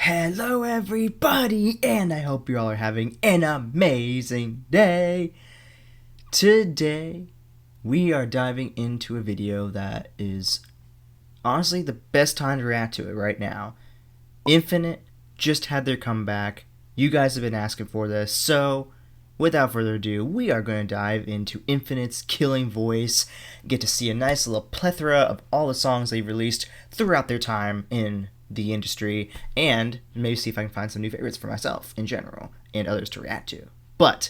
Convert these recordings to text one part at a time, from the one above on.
Hello everybody, and I hope you all are having an amazing day. Today, we are diving into a video that is honestly the best time to react to it right now. Infinite just had their comeback. You guys have been asking for this, so without further ado, we are going to dive into Infinite's 킬링보이스, get to see a nice little plethora of all the songs they've released throughout their time in the industry, and maybe see if I can find some new favorites for myself in general and others to react to. But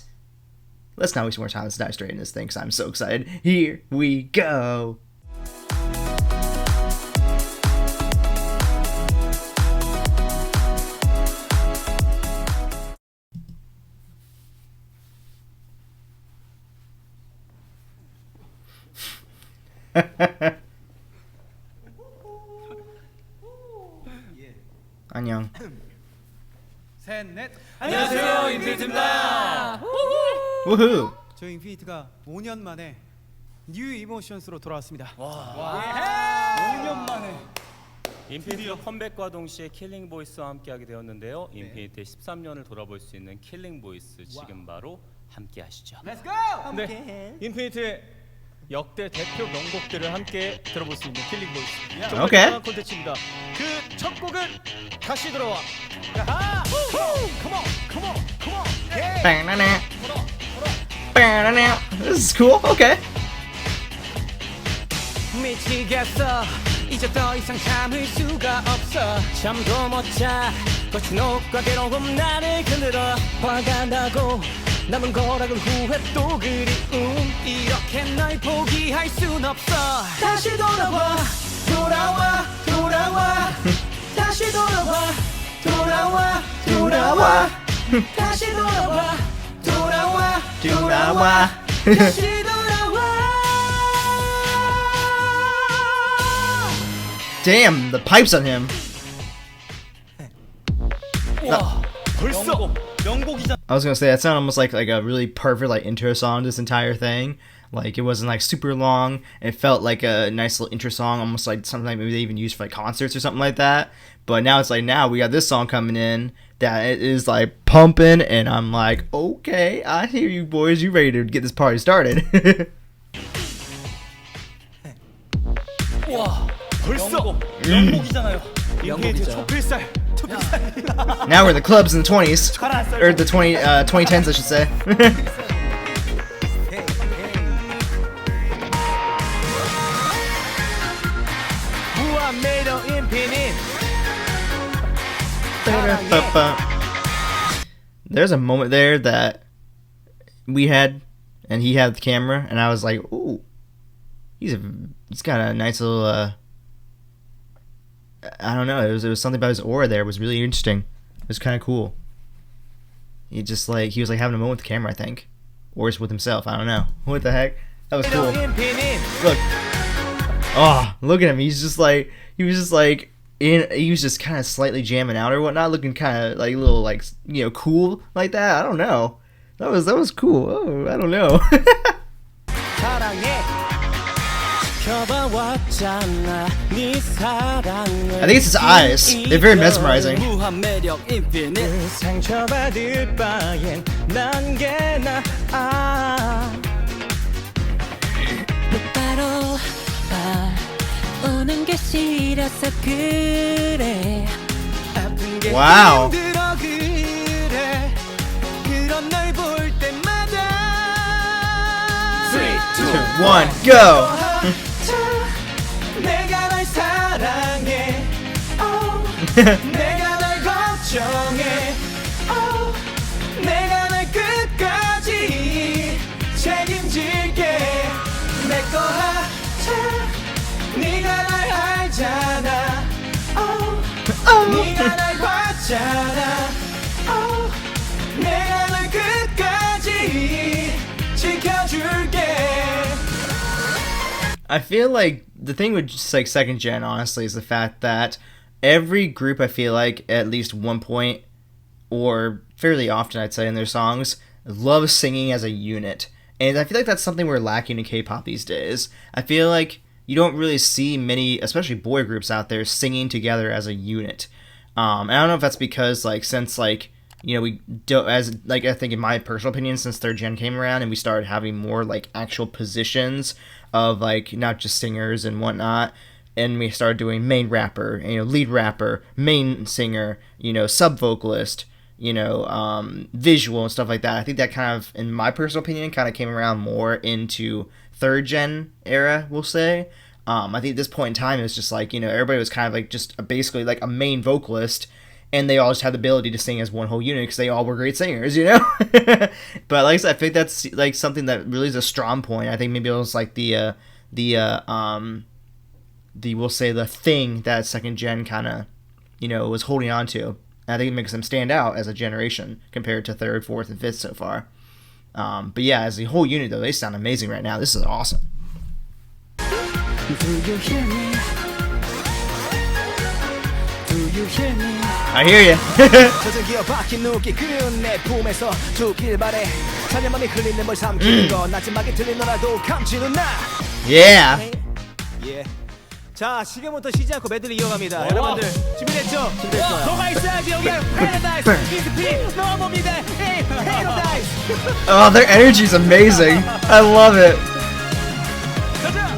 let's not waste more time. Let's dive straight into this thing because I'm so excited. Here we go. 안녕. 셋, 넷. 안녕하세요, 인피니트입니다. 우후. 저희 인피니트가 5년 만에 뉴 이모션스로 돌아왔습니다. 5년 만에 인피니트 컴백과 동시에 킬링보이스와 함께하게 되었는데요. 인피니트의 13년을 돌아볼 수 있는 킬링보이스 지금 바로 함께하시죠. Let's go! 네, 인피니트의 역대 대표 명곡들을 함께 들어볼 수 있는 킬링보이스. 정말 오케이. 대단한 콘텐츠입니다. 그 첫 곡은 다시 돌아와. 야하! Come on, come on, come on. Yeah. Ba-na-na. Ba-na-na. This is cool. Okay. 미치겠어. 이제 더 이상 참을 수가 없어. 잠도 못 자. 거친 옷과 괴로움 나를 흔들어. 화가 나고 남은 거락은 후회 또 그리움. 이렇게 널 포기할 순 없어. 다시 돌아와, 돌아와, 돌아와. 다시 돌아와, 돌아와, 돌아와. 다시 돌아와, 돌아와, 돌아와. 다시 돌아와. Damn, the pipes on him. 와, 벌써 명곡이잖아. I was gonna say that sounded almost like a really perfect like intro song to this entire thing. Like it wasn't like super long. It felt like a nice little intro song, almost like something like maybe they even used for like concerts or something like that. But now it's like now we got this song coming in that it is like pumping, and I'm like, okay, I hear you boys. You ready to get this party started? 와, 벌써 명곡이잖아요. 인피니트 초필살. Now we're in the clubs in the 20s, or the 2010s, I should say. There's a moment there that we had, and he had the camera, and I was like, "Ooh, he's got a nice little." I don't know. It was something about his aura there. It was really interesting. It was kind of cool. He was like having a moment with the camera, I think, or just with himself. I don't know. What the heck? That was cool. Look. Oh, look at him. He was just kind of slightly jamming out or whatnot, looking kind of like a little like cool like that. I don't know. That was cool. Oh, I don't know. I think it's his eyes. They're very mesmerizing. Wow. 3, 2, 1, go. 내가 널 사랑해, 내가 널 걱정해, 내가 널 끝까지 책임질게. 내꺼하자, 네가 날 알잖아, 네가 날 봤잖아, 내가 널 끝까지 지켜줄게. I feel like the thing with just like second gen, honestly, is the fact that every group, I feel like at least one point or fairly often, I'd say, in their songs, loves singing as a unit. And I feel like that's something we're lacking in K-pop these days. I feel like you don't really see many, especially boy groups out there, singing together as a unit. And I don't know if that's because like since like we do as like I think in my personal opinion since third gen came around and we started having more like actual positions of like not just singers and whatnot, and we started doing main rapper, lead rapper, main singer, sub vocalist, visual and stuff like that. I think that kind of, in my personal opinion, kind of came around more into third gen era, we'll say. I think at this point in time, it was just like, everybody was kind of like just basically like a main vocalist, and they all just had the ability to sing as one whole unit because they all were great singers, But like I said, I think that's like something that really is a strong point. I think maybe it was like the we'll say the thing that second gen kind of, was holding on to. I think it makes them stand out as a generation compared to third, fourth, and fifth so far. But yeah, as a whole unit though, they sound amazing right now. This is awesome. I hear you. Yeah. Yeah. 자, 지금부터 쉬지 않고 메들리 이어갑니다. 여러분들 준비됐죠? 준비됐어요. 뭐가 있어야지 여기 파라다이스, 인피니트, 넘어옵니다. 파라다이스. Oh, their energy is amazing. I love it. 가자.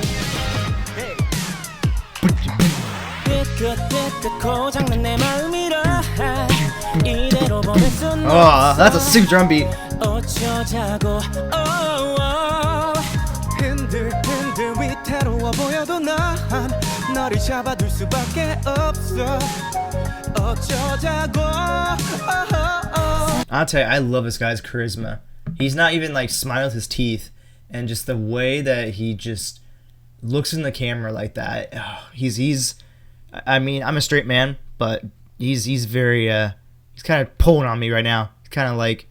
Oh, that's a sick drum beat. 흔들흔들 위태로워 보여도 난 너를 잡아둘 수밖에 없어. 어쩌자고. I'll tell you, I love this guy's charisma. He's not even like smiling with his teeth, and just the way that he just looks in the camera like that. Oh, he's. I mean, I'm a straight man, but he's very he's kind of pulling on me right now. He's kind of like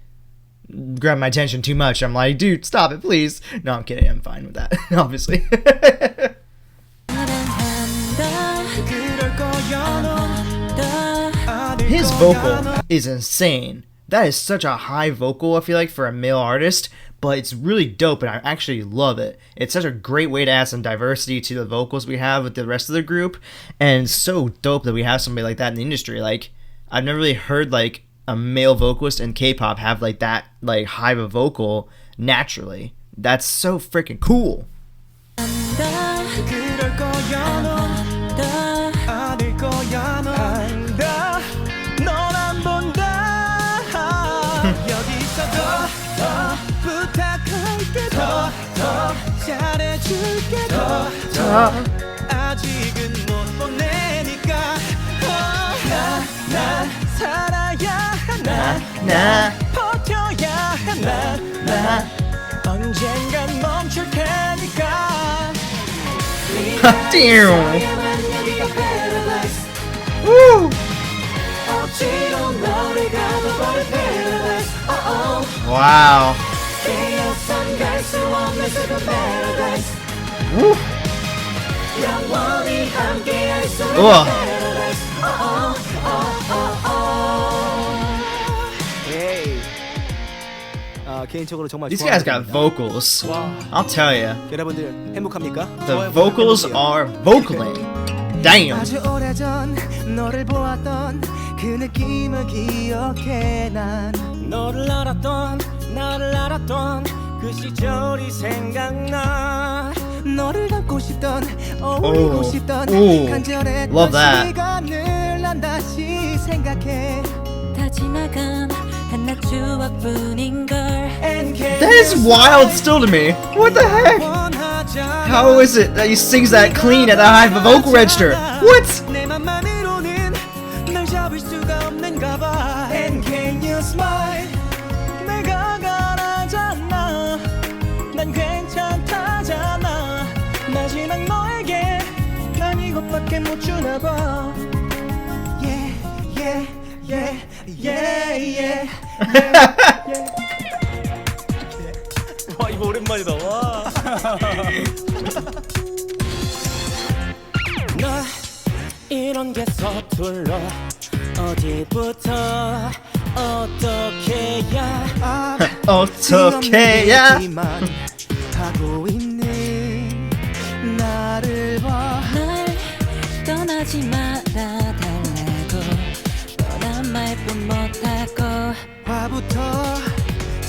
grab my attention too much. I'm like, dude, stop it, please. No, I'm kidding. I'm fine with that, obviously. His vocal is insane. That is such a high vocal, I feel like, for a male artist, but it's really dope, and I actually love it. It's such a great way to add some diversity to the vocals we have with the rest of the group, and it's so dope that we have somebody like that in the industry. Like, I've never really heard, like, a male vocalist in K-pop have like that like high of a vocal naturally. That's so freaking cool. 나 버텨야 하나 언젠간 멈출 테니까. Damn. Woo. Wow. Woo. 개인적으로 정말 These guys got vocals. I'll tell you. 여러분들 행복합니까? The vocals are vocaling. Damn. 아주 오래전 너를 보았던 그 느낌을 기억해 난. 너를 알았던 나를 알았던 그 시절이 생각나. 너를 닮고 싶던 어울리고 싶던 간절했던 시간을 난 다시 생각해. 다 지나간 한낮 추억뿐인걸. That is wild still to me. What the heck? How is it that he sings that clean at a high vocal register? What? 내 맘만으로는 널 잡을 수가 없는가 봐. And can you smile? 내가 가라잖아. 난 괜찮다잖아. 마지막 너에게 난 이것밖에 못 주나 봐. Yeah, yeah, yeah, yeah, yeah. 와 이거 오랜만이다. 와. 나 이런 게 서툴러 어디부터 어떻게 해야 어떻게 해야 하고 있는 나를 봐. 날 떠나지 말아달라고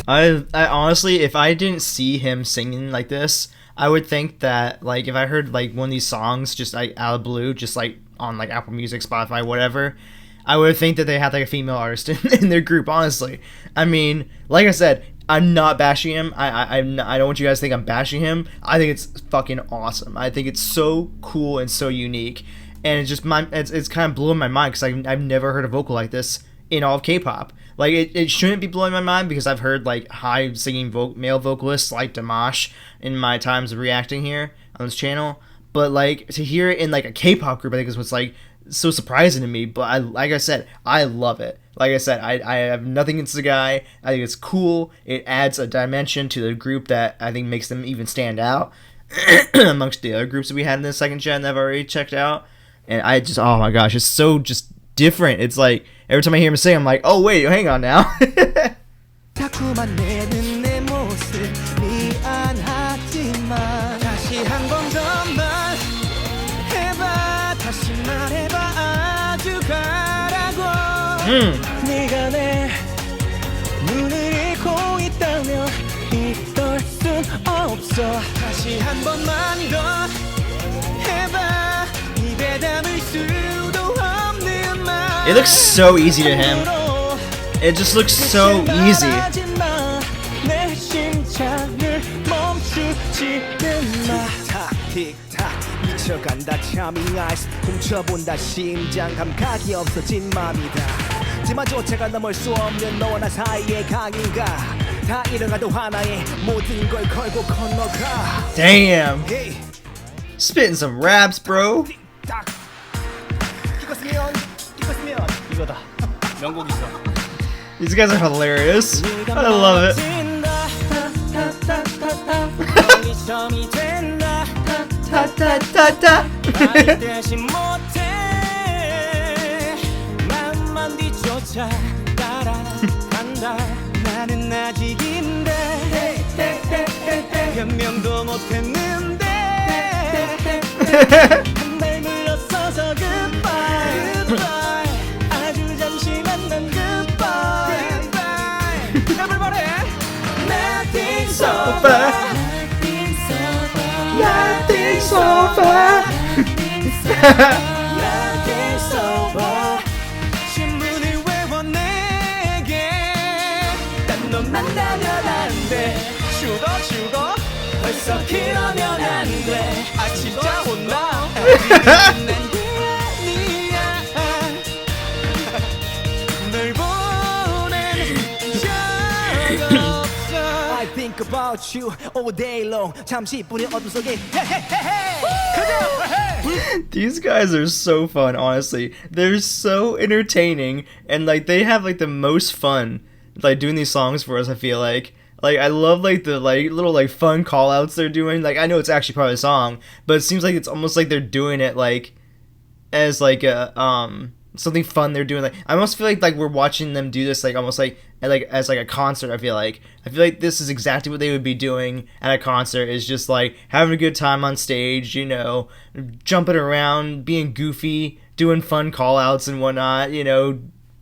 I honestly, if I didn't see him singing like this, I would think that, like, if I heard like one of these songs just like out of the blue, just like on like Apple Music, Spotify, whatever, I would think that they had like a female artist in their group. Honestly, I mean, like I said, I'm not bashing him. I don't want you guys to think I'm bashing him. I think it's fucking awesome. I think it's so cool and so unique, and it's just it's kind of blowing my mind because I've never heard a vocal like this in all of K-pop. Like, it shouldn't be blowing my mind because I've heard like high singing male vocalists like Dimash in my times of reacting here on this channel, but like to hear it in like a K-pop group, I think is what's like so surprising to me. But like I said, I love it. Like I said, I have nothing against the guy. I think it's cool. It adds a dimension to the group that I think makes them even stand out amongst the other groups that we had in the second gen that I've already checked out. And I just, oh my gosh, it's so just different. It's like every time I hear him sing, I'm like, oh wait, hang on now. 네가 내 눈을 잃고 있다면 이럴 순 없어. 다시 한 번만 더 해봐. 입에 담을 수도 없는 말. It looks so easy to him. It just looks so easy. 내 심장을 멈추지는 마. 틱탁 미쳐간다 참이 아이스 훔쳐본다 심장 감각이 없어진 맘이다. 지마조차가 넘을 수 없는 너와 나 사이의 강인가. 다 잃어가도 하나의 모든 걸 걸고 건너가. Damn. Spitting some raps, bro. 이거다. 명곡이죠. These guys are hilarious. I love it. 나는 아직인데 변명도 못했는데 한 발 물러서서 goodbye goodbye 아주 잠시만 난 goodbye goodbye everybody nothing so far nothing so far nothing so far 신문을 외워 내게 딴 놈 만나면 안돼 죽어 벌써 그러면 안돼 아 진짜 혼나 난 아니야 널 보낸 적 없어 I think about you all day long 잠시 뿐인 어둠 속에 These guys are so fun, honestly. They're so entertaining, and like they have like the most fun like doing these songs for us. I feel like I love like the like little like fun call outs they're doing. Like I know it's actually part of the song, but it seems like it's almost like they're doing it like as like a something fun they're doing. Like I almost feel like we're watching them do this like almost like as like a concert. I feel like this is exactly what they would be doing at a concert, is just like having a good time on stage, you know, jumping around, being goofy, doing fun call outs and whatnot, you know,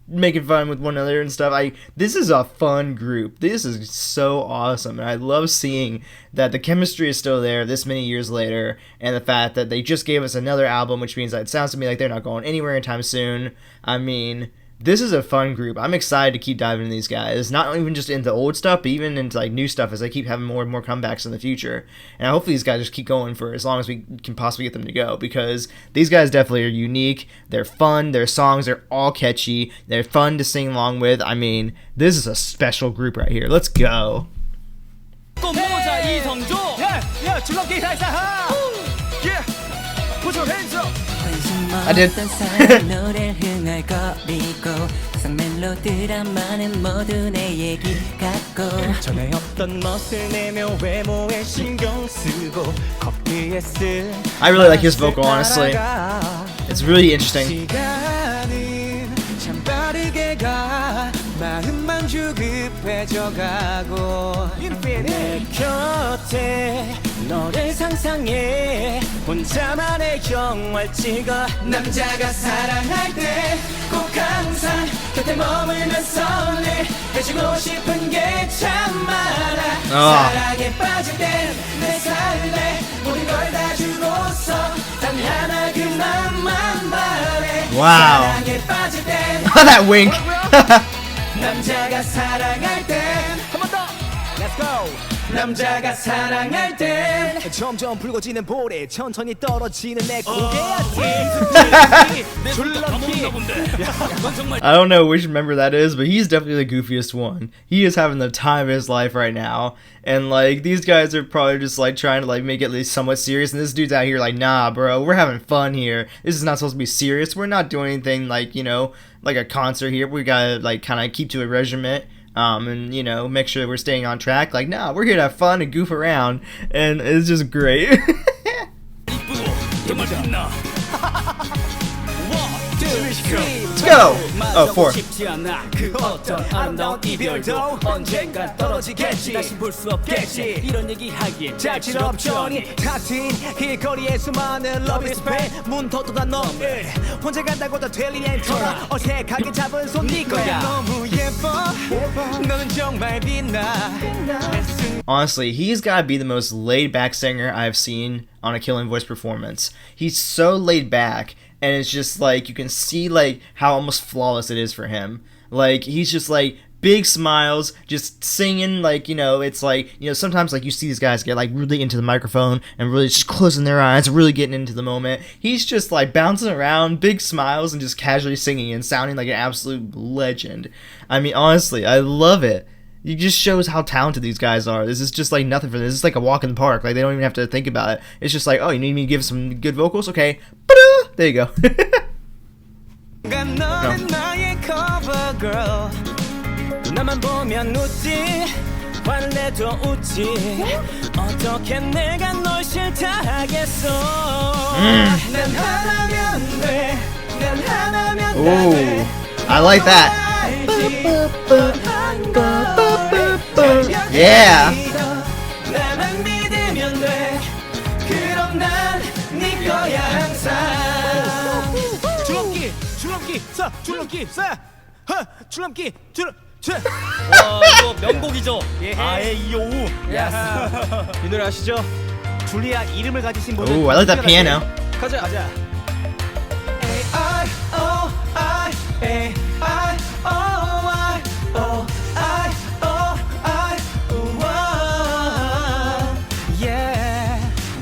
making fun with one another and stuff. This is a fun group. This is so awesome, and I love seeing that the chemistry is still there this many years later, and the fact that they just gave us another album, which means that it sounds to me like they're not going anywhere anytime soon. I mean, this is a fun group. I'm excited to keep diving into these guys, not even just into old stuff, but even into like new stuff as they keep having more and more comebacks in the future. And hopefully these guys just keep going for as long as we can possibly get them to go, because these guys definitely are unique. They're fun. Their songs are all catchy. They're fun to sing along with. I mean, this is a special group right here. Let's go. Put your hands up. I did. 전에 없던 멋을 내며 외모에 신경 쓰고 커피에 쓴 I really like his vocal, honestly. It's really interesting. 시간은 참 빠르게 가 마음만 주급해져가고 내 곁에 너를 상상해 혼자만의 영화를 찍어 남자가 사랑할 때 꼭 항상 곁에 머물면서 늘 해주고 싶은 게 참 많아. 사랑에 빠질 땐 내 삶에 모든 걸 다 주고서 단 하나 그만만 바래. Wow. 사랑에 빠질 땐 That wink. 남자가 사랑할 땐 한 번 더. Let's go. 남자가 사랑할 땐 점점 붉어지는 볼에 천천히 떨어지는 내 고개야. I don't know which member that is, but he's definitely the goofiest one. He is having the time of his life right now. And like these guys are probably just like trying to like make it at least somewhat serious, and this dude's out here like, nah bro, we're having fun here. This is not supposed to be serious. We're not doing anything like, you know, like a concert here. We gotta like kind of keep to a regiment. And you know, make sure we're staying on track. Like, nah, we're here to have fun and goof around, and it's just great. Let's go. Oh, 4. 그 어떤 아름다운 이별도 언젠간 떨어지겠지. 다시 볼 수 없겠지. 이런 얘기하기엔 짝지럽죠니 탁 트인 길거리에 수많은 love is pain 문 닫아둔 너를 혼자 간다고도 될 일이 아니라 어색하게 잡은 손 네 거야. 너무 예뻐 너는 정말 빛나. Honestly, he's gotta be the most laid-back singer I've seen on a Killing Voice performance. He's so laid back, and it's just like you can see like how almost flawless it is for him. Like he's just like big smiles, just singing. Like, you know, it's like, you know, sometimes like you see these guys get like really into the microphone and really just closing their eyes, really getting into the moment. He's just like bouncing around, big smiles, and just casually singing and sounding like an absolute legend. I mean, honestly, I love it. It just shows how talented these guys are. This is just like nothing for them. This is like a walk in the park. Like they don't even have to think about it. It's just like, oh, you need me to give some good vocals? Okay. There you go. 나만 보면 웃지 화를 내도 웃지 어떻게 내가 널 싫다 하겠어 난 하나면 돼 난 하나면 돼 I like that. Yeah. 나만 믿으면 돼 그럼 난 네 거야 항상. 줄넘기 서 줄넘기 서 줄넘기 와 이거 명곡이죠 아에 이오우 이 노래 아시죠? 줄리아 이름을 가지신 분은 Ooh, I like that piano. 가자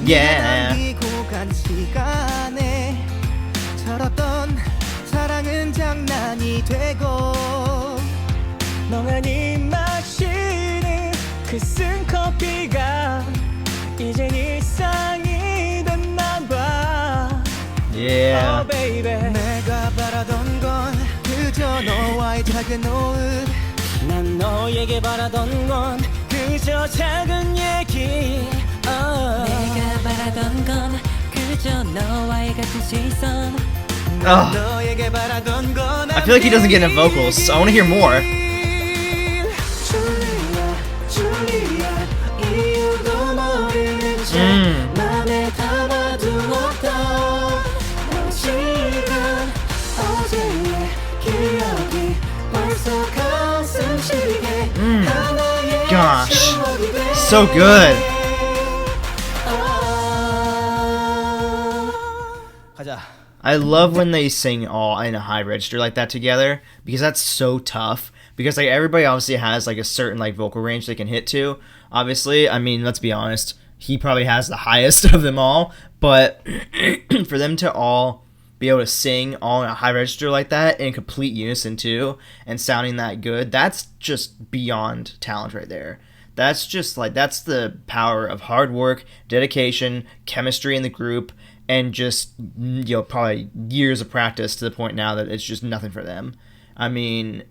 Yeah. 남기고 간 시간에 철없던 사랑은 장난이 되고 멍하니 마시는 그 쓴 커피가 이젠 일상이 됐나봐 Yeah. Oh baby 내가 바라던 건 그저 너와의 작은 호흡 난 너에게 바라던 건 그저 작은 얘기 내가 바라던 건 그저 너와의 같은 시선 너에게 바라던 건 I feel like he doesn't get enough vocals, so I want to hear more. 줄리아 이유도 모르는 채 맘에 담아두었던 당신은 어제의 기억이 벌써 가슴 시리게 하나의 Gosh. 추억이 돼. So good. 가자. I love when they sing all in a high register like that together, because that's so tough. Because like everybody obviously has like a certain like vocal range they can hit to. Obviously, I mean, let's be honest, he probably has the highest of them all. But for them to all be able to sing all in a high register like that in complete unison too, and sounding that good, that's just beyond talent right there. That's just like, that's the power of hard work, dedication, chemistry in the group, and just, you know, probably years of practice to the point now that it's just nothing for them. I mean,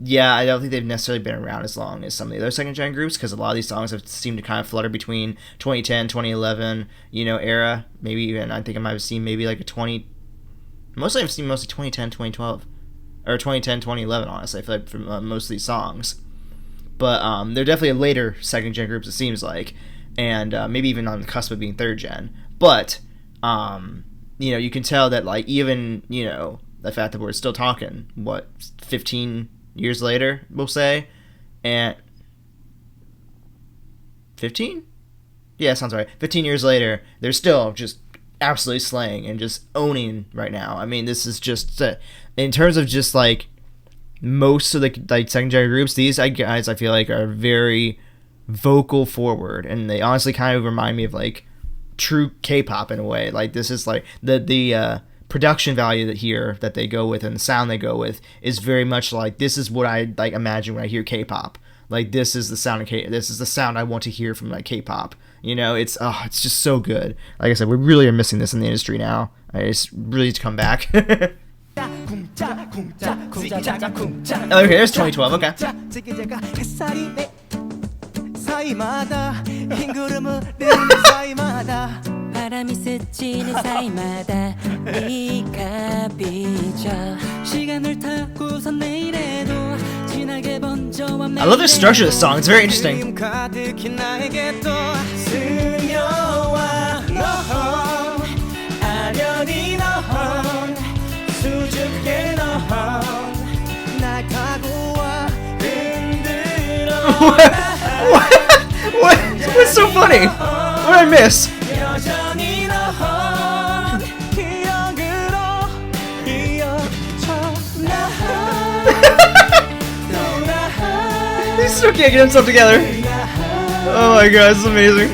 yeah, I don't think they've necessarily been around as long as some of the other second gen groups, because a lot of these songs have seemed to kind of flutter between 2010, 2011, you know, era. Maybe even, I think I might have seen maybe like a 20, mostly I've seen mostly 2010, 2012, or 2010, 2011, honestly, I feel like for most of these songs. But they're definitely later second gen groups, it seems like. and maybe even on the cusp of being third gen. But you know, you can tell that like even, you know, the fact that we're still talking 15 years later, we'll say, and 15? Yeah, sounds right. 15 years later, they're still just absolutely slaying and just owning right now. I mean, this is just in terms of just like most of the like second gen groups, these guys I feel like are very vocal forward, and they honestly kind of remind me of like true K-pop in a way. Like this is like the production value that they go with and the sound they go with is very much like this is what I like imagine when I hear K-pop. Like this is the sound of this is the sound I want to hear from like K-pop. You know, it's just so good. Like I said, we really are missing this in the industry now. I just really need to come back. Okay, there's 2012. Okay. 바람이 스치는 사이마다 네가 비쳐 시간을 타고선 내일에도 진하게 번져와 I love the structure of the song. It's very interesting. What's so funny? What did I miss? He still can't get himself together. Oh my god, this is amazing.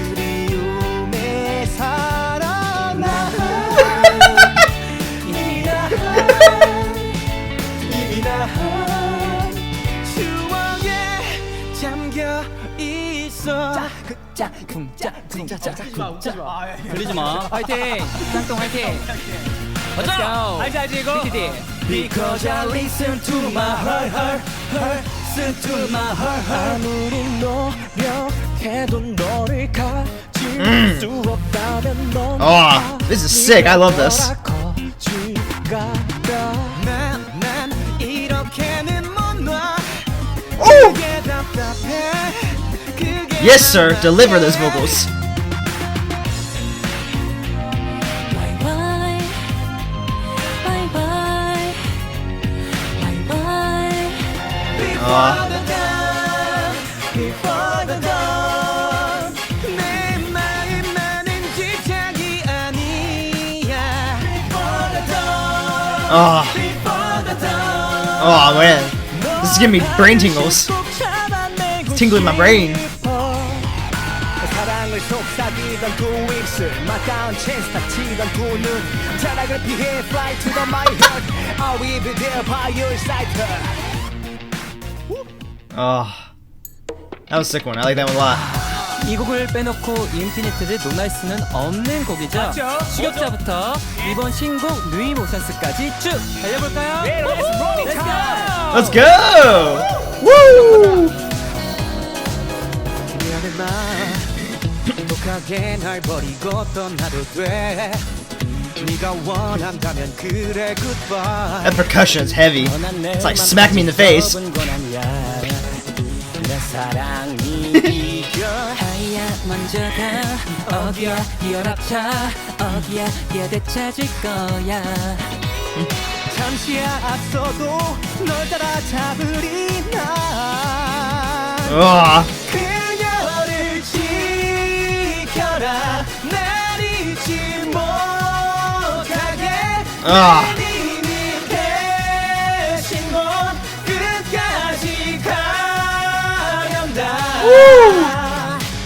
들리지 마. 화이팅. 짱똥 화이팅. Let's go. 알지 이거. Because I listen to my heart. Listen to my heart. 아무리 노력해도 너를 가질 수 없다면 넌 Oh, this is sick. I love this. Oh! Yes, sir. Deliver those vocals. Oh man, this is giving me brain tingles. It's tingling my brain. Oh, that was a sick one. I like that one a lot. 이 곡을 빼놓고 인피니트를 논할 수는 없는 곡이죠. 추격자부터 이번 신곡 누이 모션스까지 쭉 달려볼까요? Let's go! Woo! That percussion is heavy. It's like smack me in the face.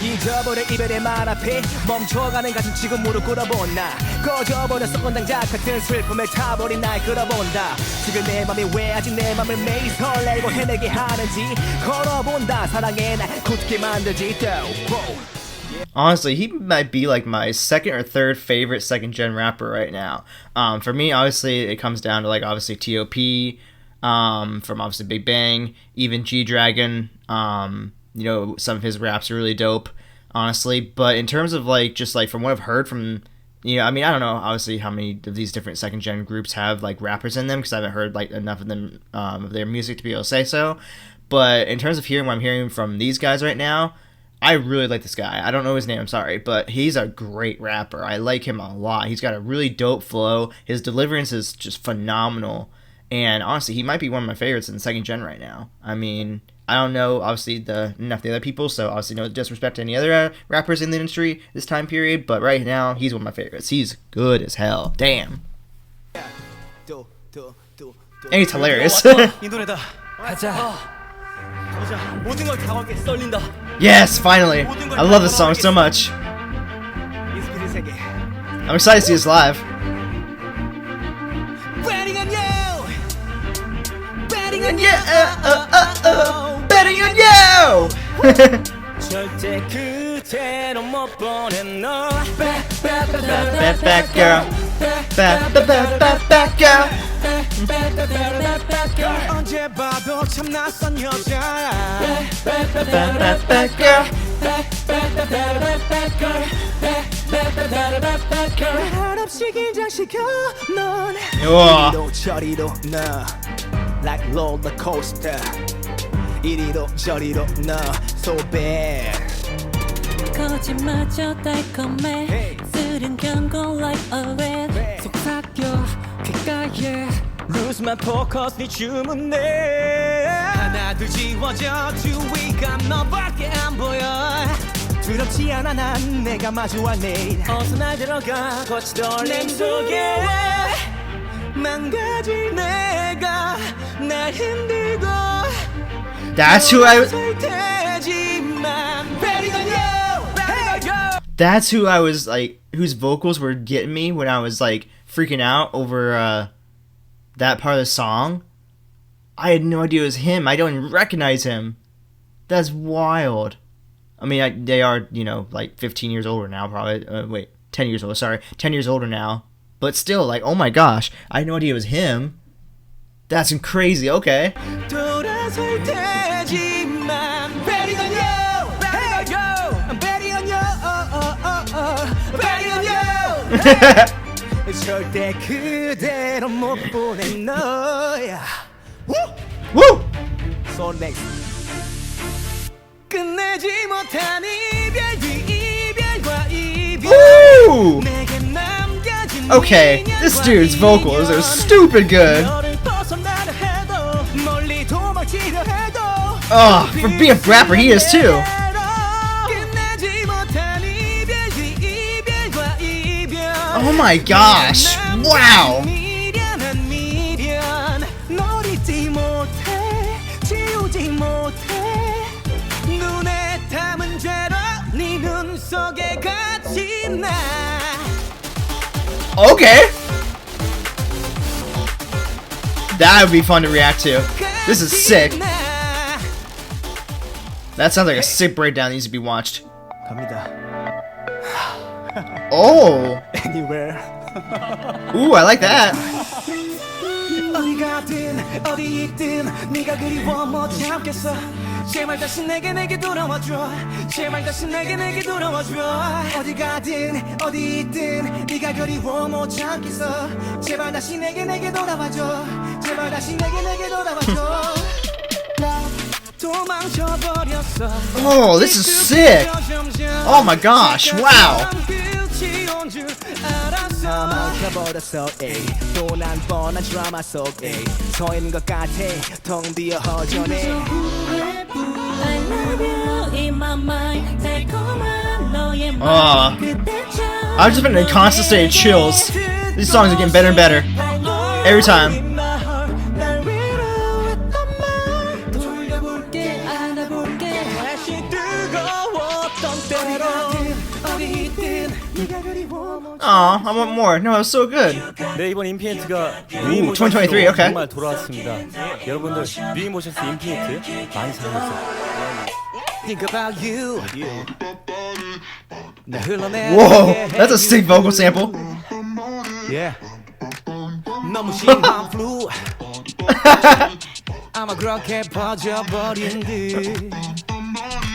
잊어버려 이별의 말 앞에 멈춰가는 가슴 지금 무릎 꿇어본 나 꺼져버렸어 건당자 같은 슬픔에 타버린 날 끌어본다 지금 내 맘이 왜 아직 내 맘을 매일 설레고 헤매게 하는지 걸어본다 사랑에 날 굳게 만들지 또 Honestly, he might be like my second or third favorite second gen rapper right now. For me, obviously, it comes down to like obviously T.O.P. From obviously Big Bang, even G-Dragon. You know, some of his raps are really dope, honestly. But in terms of like just like from what I've heard from, you know, I mean, I don't know obviously how many of these different second gen groups have like rappers in them because I haven't heard like enough of them of their music to be able to say so. But in terms of hearing what I'm hearing from these guys right now, I really like this guy. I don't know his name, I'm sorry, but he's a great rapper. I like him a lot. He's got a really dope flow. His deliverance is just phenomenal. And honestly, he might be one of my favorites in the second gen right now. I mean, I don't know, obviously, enough of the other people, so obviously no disrespect to any other rappers in the industry this time period, but right now, he's one of my favorites. He's good as hell. Damn. And he's hilarious. 이 노래다. 가자. 모든 걸 다 걸게 썰린다. Yes, finally. I love this song so much. 인피니트 세계. I'm excited to see this live. Betting on you. Betting on Yeah, betting on you. 절대 그대로 못 보낸 너. Back girl. Back girl. 언제 봐도 참 낯선 여자야. Back girl. 한없이 긴장시켜 넌 우와. 이리로 저리로 나 like roller coaster. 이리로 저리로 나 so bad. 거짓마저 달콤해 쓰는 경고 like a red 속삭여 귓가에 Lose my focus 네 주문에 하나도 지워져 주위가 너밖에 안 보여. 두렵지 않아 난 내가 마주할 내일. 어서 날 들어가 거치 떨림 속에 망가질 내가 날 흔들고 That's who I 테지만 Betting on you, betting on you. That's who I was like, whose vocals were getting me when I was like freaking out over that part of the song. I had no idea it was him. I don't even recognize him. That's wild. I mean, they are, you know, like 15 years older now, probably. Wait, 10 years older, sorry. 10 years older now. But still, like, oh my gosh. I had no idea it was him. That's crazy, okay. 돌아설 테지만 Betting on you, betting on you, I'm betting on you, betting on you. 절대 그대로 못 보낸 너야. Woo! So next. 끝내지 못한 이별 뒤 이별과 이별. Woo! 내게 남겨진 Okay, this dude's vocals are stupid good. 너를 벗어나려 해도 멀리 도망치려 해도 Oh, for being a rapper, he is too. 끝내지 못한 이별 뒤 이별과 이별. Oh my gosh. Wow. 미련한 미련 널 잊지 못해 지우지 못해 눈에 담은 죄로 네 눈 속에 갇힌 나. Okay. That would be fun to react to. This is sick. That sounds like a sick breakdown that needs to be watched. 갑니다. Oh. Anywhere. Ooh, I like that. 어디 가든 어디 있든 네가 그리워 못 참겠어. 제발 다시 내게 돌아와줘. 제발 다시 내게 돌아와줘. 어디 가든 어디 있든 네가 그리워 못 참겠어. 제발 다시 내게 돌아와줘. 제발 다시 내게 돌아와줘. 도망쳐버렸어. Oh, this is sick. Oh my gosh, wow. 망쳐버렸어. 또난 뻔한 드라마 속에 서 있는 것 같아. 텅 비어 허전해. I love you in my mind 달콤한 너의 Ah. 맘 그때처럼 I've just been in a constant state of chills. These songs are getting better and better. Every time. 날 위로했던 말 돌려볼게 안아볼게 다시 뜨거웠던 때로 어디 있든 네가 그리워 못 Aw, I want more. No, it was so good. 네, 이번 인피니트가 2023, okay. 정말 돌아왔습니다. 여러분들 뉴이모션스 인피니트 많이 사랑해주세요. Think about you. 나 흘러내. Whoa, that's a sick vocal sample. Yeah. 너무 심한 flu. 아마 그렇게 퍼져버린 듯.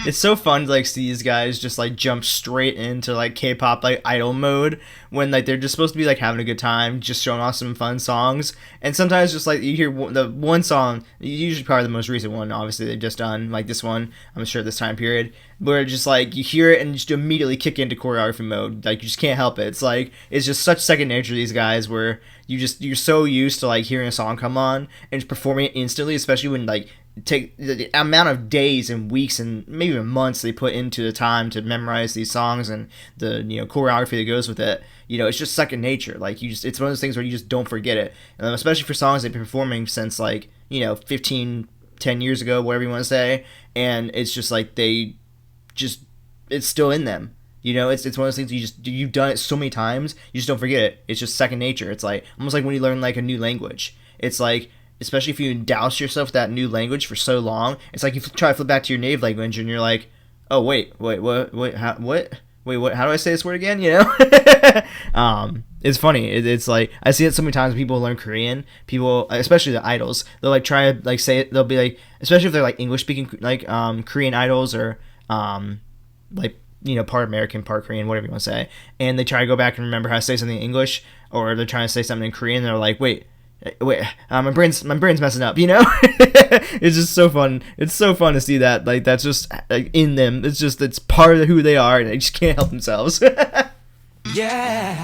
It's so fun to like see these guys just like jump straight into like K-pop like idol mode when like they're just supposed to be like having a good time, just showing off some fun songs. And sometimes just like you hear the one song, usually probably the most recent one, obviously they've just done, like this one, I'm sure this time period, where just like you hear it and just immediately kick into choreography mode. Like you just can't help it. It's like it's just such second nature to these guys where you're so used to like hearing a song come on and just performing it instantly, especially when like take the amount of days and weeks and maybe even months they put into the time to memorize these songs and the choreography that goes with it. It's just second nature. Like it's one of those things where you just don't forget it, especially for songs they've been performing since like 10 years ago, whatever you want to say. And it's just like it's still in them. It's one of those things you've done it so many times, you just don't forget it. It's just second nature. It's like almost like when you learn like a new language. It's like, especially if you douse yourself with that new language for so long, it's like you try to flip back to your native language and you're like, oh what, how do I say this word again? It's funny. It's like I see it so many times when people learn Korean. People, especially the idols, they'll like try to like say it. They'll be like, especially if they're like English speaking like Korean idols or like part American, part Korean, whatever you want to say, and they try to go back and remember how to say something in English, or they're trying to say something in Korean and they're like, wait, my brain's messing up. It's just so fun. It's so fun to see that. Like that's just like in them. It's part of who they are, and they just can't help themselves. Yeah.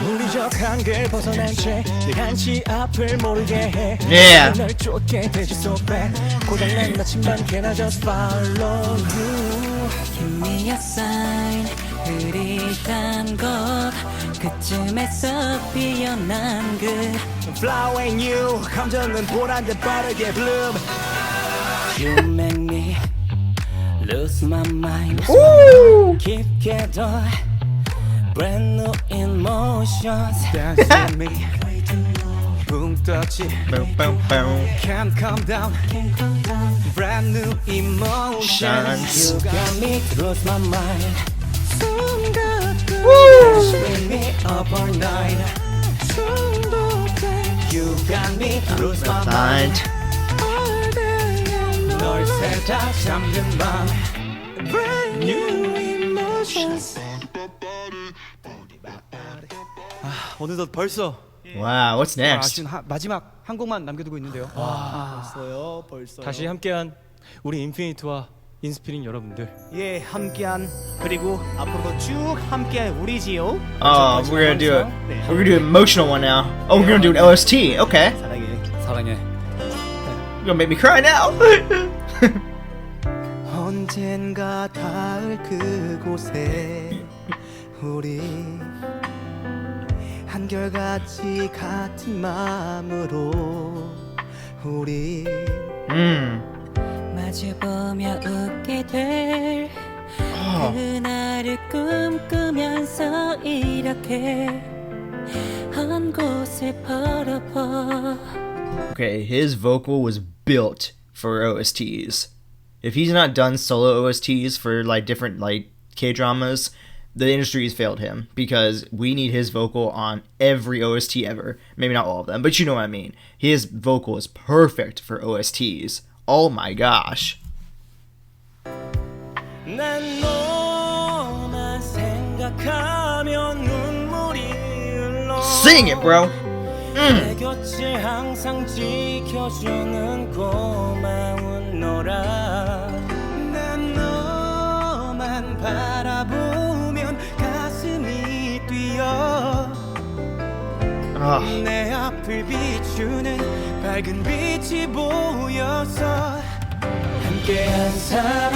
물리적 한계를 벗어난 채 내간지 앞을 모르게 해. Yeah. 널 쫓게 되지 속에 고장난 나침반 can I just follow you. Give me a sign 흐릿한 것 그쯤에서 피어난 그 Flower and you 감정은 보란듯 빠르게 bloom. You make me lose my mind 깊게 더 brand new emotions Dance with me 붕 떠지 Can't calm down Brand new emotions You got me lose my mind Dance with me up all night You got me lose my mind 널 새다 잠든 밤 Brand new emotions 어느덧 벌써 Wow, what's next? 아쉬운 마지막 한 곡만 남겨두고 있는데요. 벌써요. 다시 함께한 우리 인피니트와 인스피린 여러분들. 예, 함께한 그리고 앞으로도 쭉 함께할 우리지요. We're gonna do an emotional one now. Oh, we're gonna do an OST. Okay. 사랑해. You're gonna make me cry now. 언젠가 닿을 그곳에 우리 한결같이 같은 마음으로 우리 마주보며 웃게 될 그날을 꿈꾸면서 이렇게 한 곳을 바라봐. Okay, his vocal was built for OSTs. If he's not done solo OSTs for like different like K-dramas, the industry has failed him, because we need his vocal on every OST ever.Maybe not all of them, but you know what I mean. His vocal is perfect for OSTs. Oh my gosh. 난 너만 생각하면 눈물이 흘러. Sing it, bro. 내 곁을 항상 지켜주는 고마운 너라. 난 너만 바라보면 가슴이 뛰어 내 앞을 비추는 밝은 빛이 보여서 함께한 사람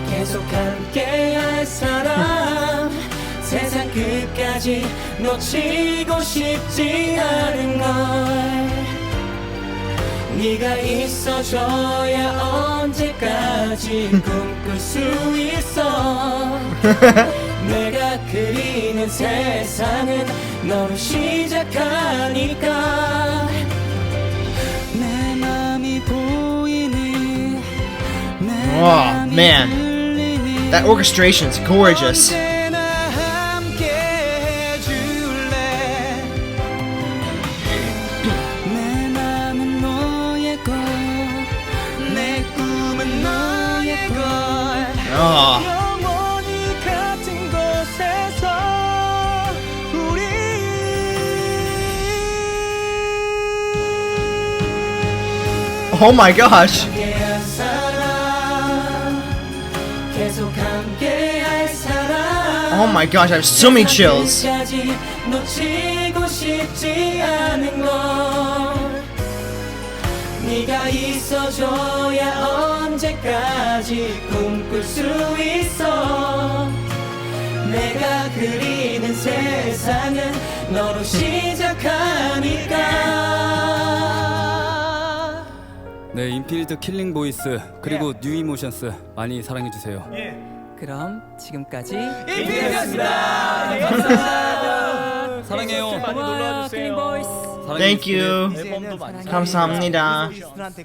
계속 함께할 사람 세상 끝까지 놓치고 싶지 않은 걸 네가 있어줘야 언제까지 꿈꿀 수 있어 내가 그리는 세상은 너로 시작하니까 내 맘이 보이니 내 Oh 맘이 man, 들리니 that orchestration is gorgeous. 언제나 함께 해줄래 내 맘은 너의 것 내 꿈은 Oh my gosh. 함께한 사람, 계속 함께할 사람. Oh my gosh, I have so many chills. 끝까지 놓치고 싶지 않은 걸. 네가 있어줘야 언제까지 꿈꿀 수 있어. 내가 그리는 세상은 너로 시작하니까. 네, 인피니트 킬링보이스 그리고 뉴 이모션스 많이 사랑해 주세요. 그럼 지금까지 인피니트였습니다. 감사합니다. 사랑해요. 많이 놀러와 주세요. 킬링보이스. Thank you. 앨범도 많이 감사합니다.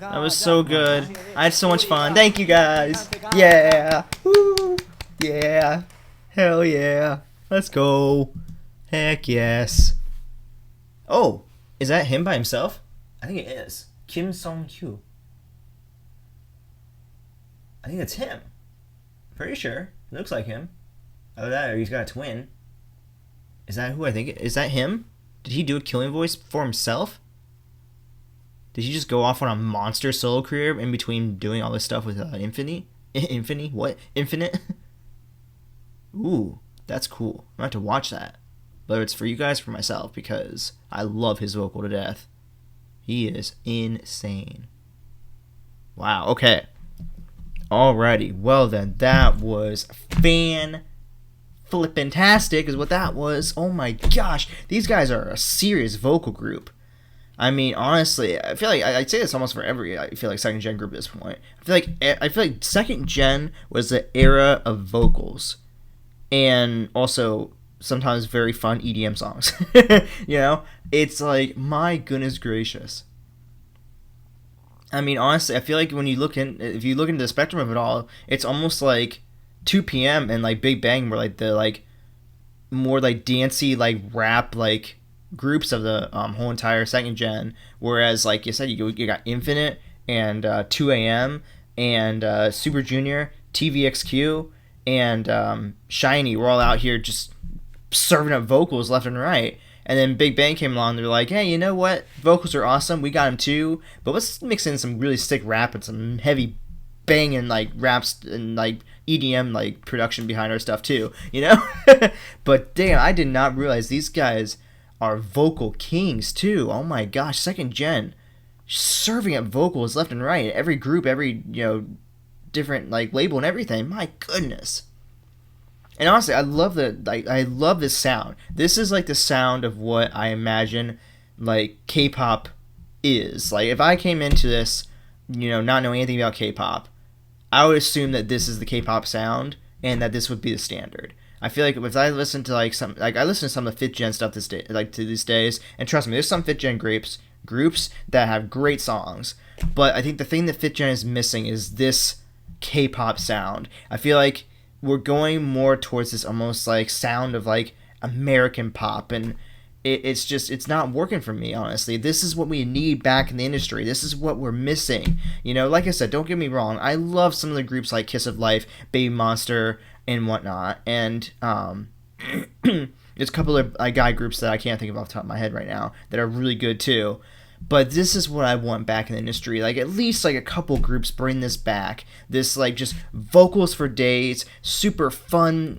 That was so good. I had so much fun. Thank you guys. Yeah. Woo. Yeah. Hell yeah. Let's go. Heck yes. Oh, is that him by himself? I think it is. Kim Song-hyo. I think that's him. Pretty sure. It looks like him. Either that or he's got a twin. Is that who I think? Is that him? Did he do a killing voice for himself? Did he just go off on a monster solo career in between doing all this stuff with Infinite? What? Infinite? Ooh, that's cool. I'm about to watch that. Whether it's for you guys or for myself, because I love his vocal to death. He is insane. Wow, okay. Alrighty, well then, that was flippin-tastic is what that was. Oh my gosh, these guys are a serious vocal group. I mean, honestly, I feel like I'd say this almost for every. I feel like second gen group at this point. I feel like second gen was the era of vocals, and also sometimes very fun EDM songs. You know, it's like, my goodness gracious. I mean, honestly, I feel like when you if you look into the spectrum of it all, it's almost like 2 PM and like Big Bang were like the like more like dancey like rap like groups of the whole entire second gen, whereas like you said, you got Infinite and 2 AM and Super Junior, TVXQ and Shiny were all out here just serving up vocals left and right. And then Big Bang came along, they're like, hey, you know what, vocals are awesome, we got them too, but let's mix in some really sick rap and some heavy banging like raps and like EDM like production behind our stuff too, you know. But damn, I did not realize these guys are vocal kings too. Oh my gosh, second gen serving up vocals left and right, every group, every, you know, different like label and everything. My goodness. And honestly, I love I love this sound. This is like the sound of what I imagine like K-pop is. Like if I came into this, you know, not knowing anything about K-pop, I would assume that this is the K-pop sound and that this would be the standard. I feel like if I listen to like I listen to some of the fifth gen stuff this day, like to these days, and trust me, there's some fifth gen groups that have great songs, but I think the thing that fifth gen is missing is this K-pop sound. I feel like we're going more towards this almost like sound of like American pop, and it's not working for me, honestly. This is what we need back in the industry. This is what we're missing. You know, like I said, don't get me wrong, I love some of the groups like Kiss of Life, Baby Monster, and whatnot, and there's a couple of guy groups that I can't think of off the top of my head right now that are really good too. But this is what I want back in the industry. Like at least like a couple groups bring this back. This like just vocals for days, super fun,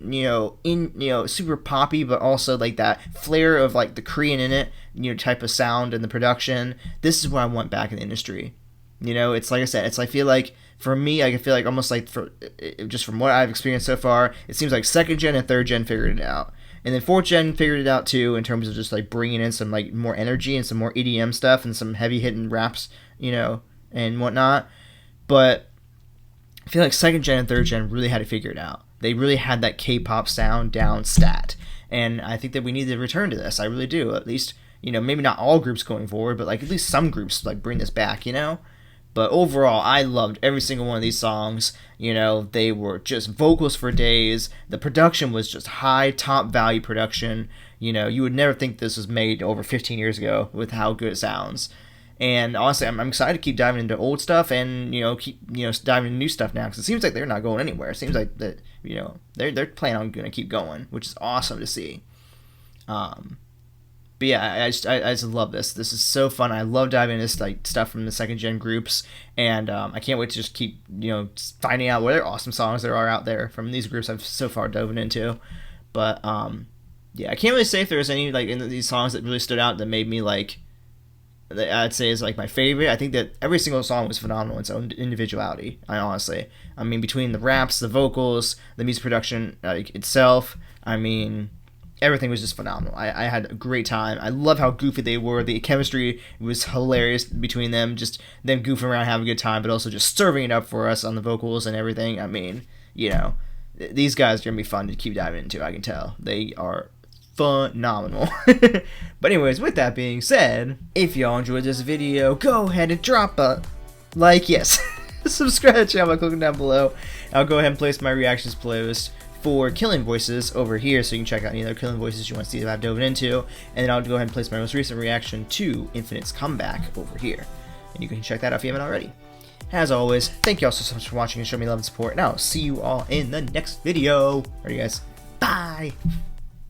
super poppy, but also like that flair of like the Korean in it, type of sound and the production. This is what I want back in the industry. It's like I said, I feel like for me, I feel like almost like just from what I've experienced so far, it seems like second gen and third gen figured it out. And then 4th gen figured it out too, in terms of just like bringing in some like more energy and some more EDM stuff and some heavy hitting raps, and whatnot. But I feel like 2nd gen and 3rd gen really had to figure it out. They really had that K-pop sound down stat. And I think that we need to return to this. I really do. At least, maybe not all groups going forward, but like at least some groups like bring this back, But overall, I loved every single one of these songs. They were just vocals for days. The production was just high, top value production. You would never think this was made over 15 years ago with how good it sounds. And honestly, I'm excited to keep diving into old stuff and, keep, diving into new stuff now. Because it seems like they're not going anywhere. It seems like that, they're planning on going to keep going, which is awesome to see. But yeah, I just love this. This is so fun. I love diving into this like stuff from the second gen groups, and I can't wait to just keep finding out what other awesome songs there are out there from these groups I've so far dove into. But yeah, I can't really say if there's any like in these songs that really stood out that made me like, that I'd say is like my favorite. I think that every single song was phenomenal in its own individuality. I mean, between the raps, the vocals, the music production like itself, I mean, everything was just phenomenal. I had a great time. I love how goofy they were. The chemistry was hilarious between them. Just them goofing around, having a good time, but also just serving it up for us on the vocals and everything. I mean, these guys are going to be fun to keep diving into. I can tell. They are phenomenal. But anyways, with that being said, if y'all enjoyed this video, go ahead and drop a like, yes. Subscribe to the channel by clicking down below. I'll go ahead and place my reactions playlist for 킬링보이스 over here, so you can check out any other 킬링보이스 you want to see that I've dove into, and then I'll go ahead and place my most recent reaction to Infinite's comeback over here, and you can check that out if you haven't already. As always, thank you all so much for watching and showing me love and support, and I'll see you all in the next video. Alright guys, bye!